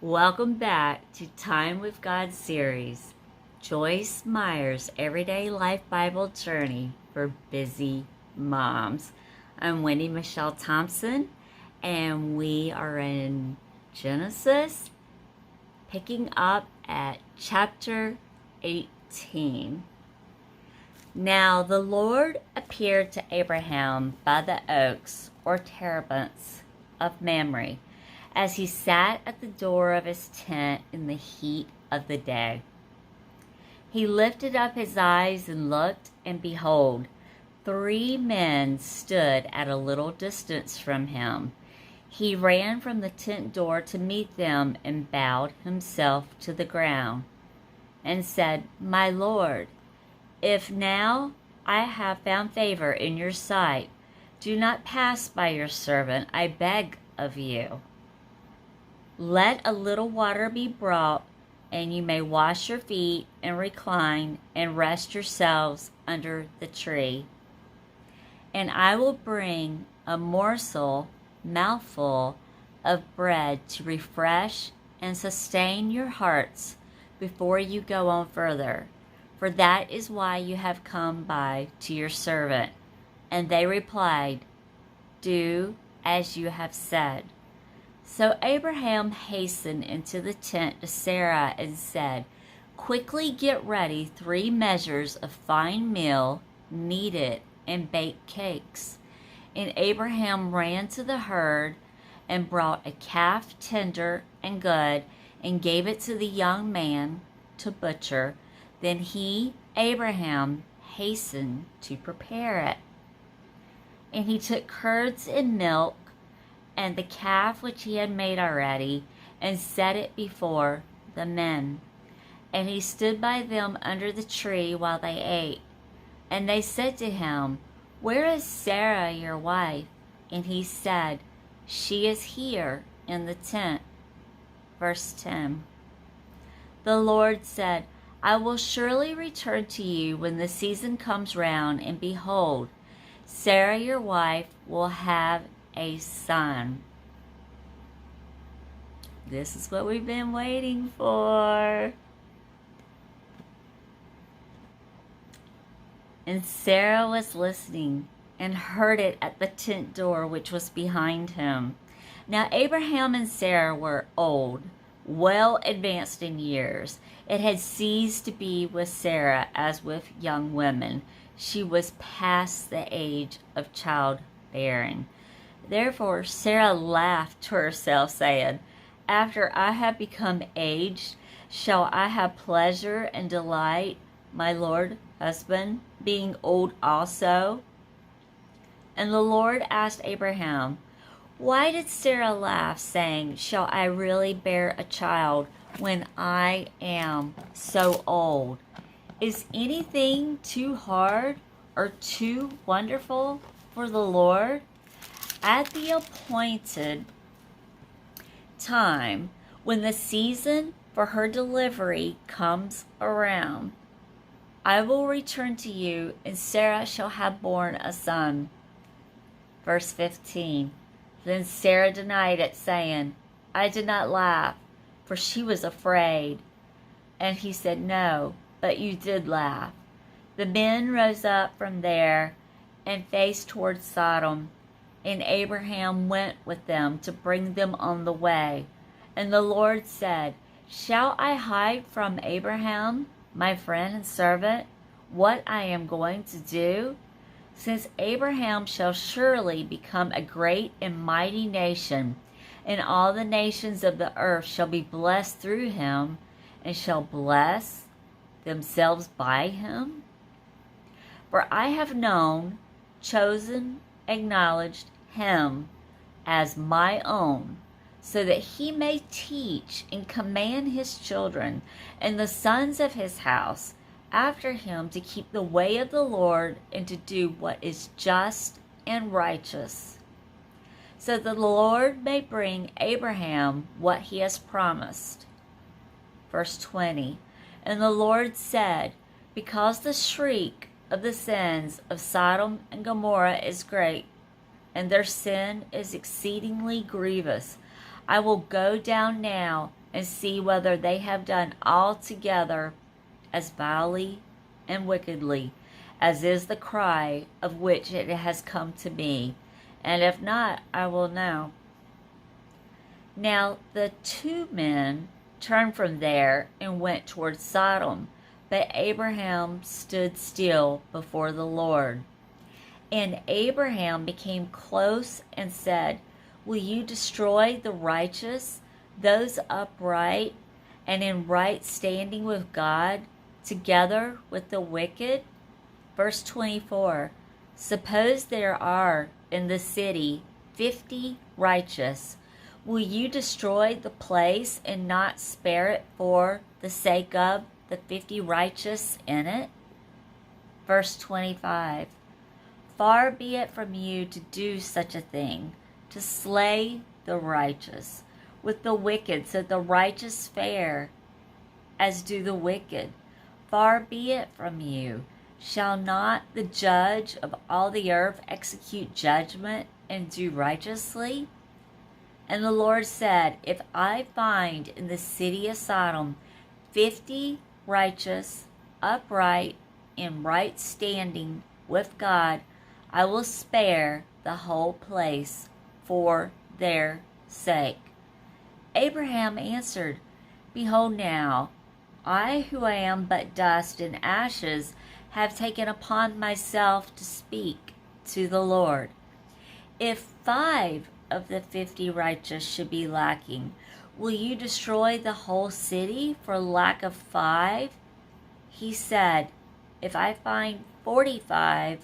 Welcome back to Time with God series, Joyce Meyer's Everyday Life Bible Journey for Busy Moms. I'm WendyMichelle Thompson, and we are in Genesis, picking up at chapter 18. Now the Lord appeared to Abraham by the oaks or terebinths of Mamre, as he sat at the door of his tent in the heat of the day. He lifted up his eyes and looked, and behold, 3 men stood at a little distance from him. He ran from the tent door to meet them and bowed himself to the ground and said, "My Lord, if now I have found favor in your sight, do not pass by your servant, I beg of you. Let a little water be brought, and you may wash your feet and recline and rest yourselves under the tree. And I will bring a mouthful of bread to refresh and sustain your hearts before you go on further. For that is why you have come by to your servant." And they replied, "Do as you have said." So Abraham hastened into the tent to Sarah and said, "Quickly get ready 3 measures of fine meal, knead it, and bake cakes." And Abraham ran to the herd and brought a calf tender and good, and gave it to the young man to butcher. Then he, Abraham, hastened to prepare it. And he took curds and milk, and the calf which he had made already, and set it before the men. And he stood by them under the tree while they ate. And they said to him, "Where is Sarah your wife?" And he said, "She is here in the tent." Verse 10. The Lord said, "I will surely return to you when the season comes round, and behold, Sarah your wife will have a son." This is what we've been waiting for. And Sarah was listening and heard it at the tent door which was behind him. Now Abraham and Sarah were old, well advanced in years. It had ceased to be with Sarah as with young women. She was past the age of childbearing. Therefore Sarah laughed to herself, saying, "After I have become aged, shall I have pleasure and delight, my Lord husband, being old also?" And the Lord asked Abraham, "Why did Sarah laugh, saying, 'Shall I really bear a child when I am so old?' Is anything too hard or too wonderful for the Lord?" At the appointed time, when the season for her delivery comes around, I will return to you, and Sarah shall have borne a son. Verse 15. Then Sarah denied it, saying, "I did not laugh," for she was afraid. And he said, "No, but you did laugh." The men rose up from there and faced toward Sodom. And Abraham went with them to bring them on the way. And the Lord said, "Shall I hide from Abraham, my friend and servant, what I am going to do? Since Abraham shall surely become a great and mighty nation, and all the nations of the earth shall be blessed through him, and shall bless themselves by him. For I have known, chosen, acknowledged him as my own, so that he may teach and command his children and the sons of his house after him to keep the way of the Lord, and to do what is just and righteous, so that the Lord may bring Abraham what he has promised." Verse 20. And the Lord said, "Because the shriek of the sins of Sodom and Gomorrah is great, and their sin is exceedingly grievous, I will go down now and see whether they have done altogether as vilely and wickedly as is the cry of which it has come to me. And if not, I will know. Now the two men turned from there and went toward Sodom, but Abraham stood still before the Lord. And Abraham became close and said, Will you destroy the righteous, those upright and in right standing with God, together with the wicked? Verse 24, Suppose there are in the city 50 righteous. Will you destroy the place and not spare it for the sake of the 50 righteous in it? Verse 25, Far be it from you to do such a thing, to slay the righteous with the wicked, so the righteous fare as do the wicked. Far be it from you. Shall not the judge of all the earth execute judgment and do righteously? And the Lord said, If I find in the city of Sodom 50 righteous, upright, in right standing with God, I will spare the whole place for their sake. Abraham answered, Behold now, I who am but dust and ashes have taken upon myself to speak to the Lord. If 5 of the 50 righteous should be lacking, will you destroy the whole city for lack of 5? He said, If I find 45,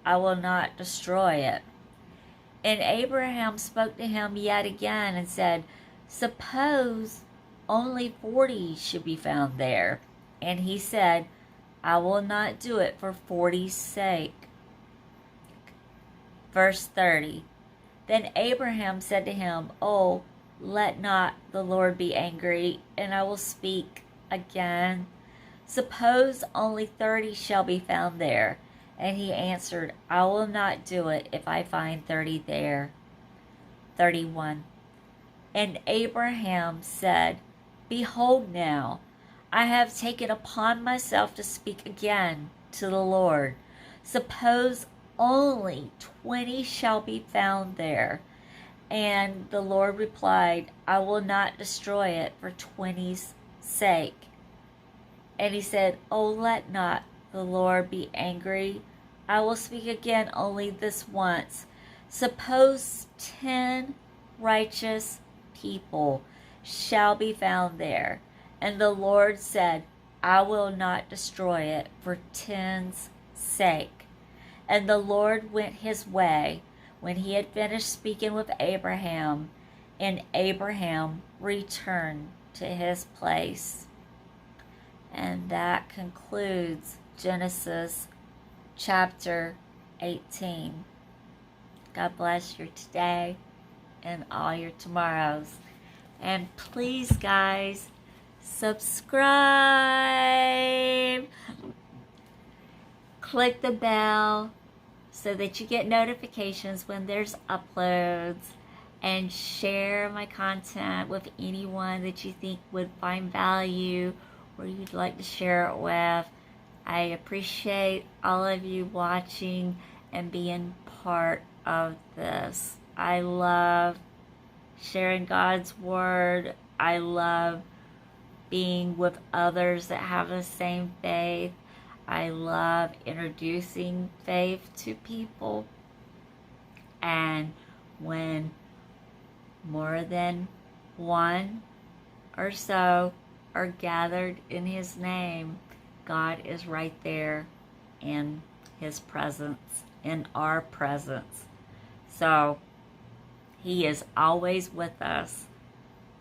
I will not destroy it. And Abraham spoke to him yet again and said, Suppose only 40 should be found there. And he said, I will not do it for 40's sake. Verse 30, Then Abraham said to him, Oh, let not the Lord be angry, and I will speak again. Suppose only 30 shall be found there. And he answered, I will not do it if I find 30 there. 31, And Abraham said, Behold now, I have taken upon myself to speak again to the Lord. Suppose only 20 shall be found there. And the Lord replied, I will not destroy it for 20's sake. And he said, Oh, let not the Lord be angry. I will speak again only this once. Suppose 10 righteous people shall be found there. And the Lord said, I will not destroy it for 10's sake. And the Lord went his way when he had finished speaking with Abraham, and Abraham returned to his place. And that concludes Genesis chapter 18. God bless your today and all your tomorrows. And please, guys, subscribe. Click the bell so that you get notifications when there's uploads, and share my content with anyone that you think would find value or you'd like to share it with. I appreciate all of you watching and being part of this. I love sharing God's word. I love being with others that have the same faith. I love introducing faith to people. And when more than one or so are gathered in his name, God is right there in his presence, in our presence. So he is always with us,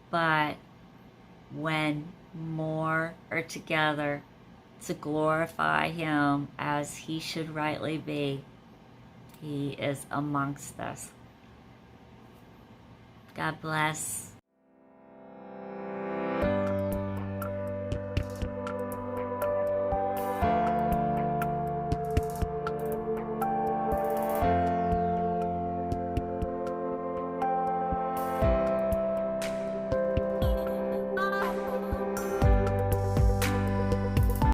but when more are together to glorify him as he should rightly be, he is amongst us. God bless.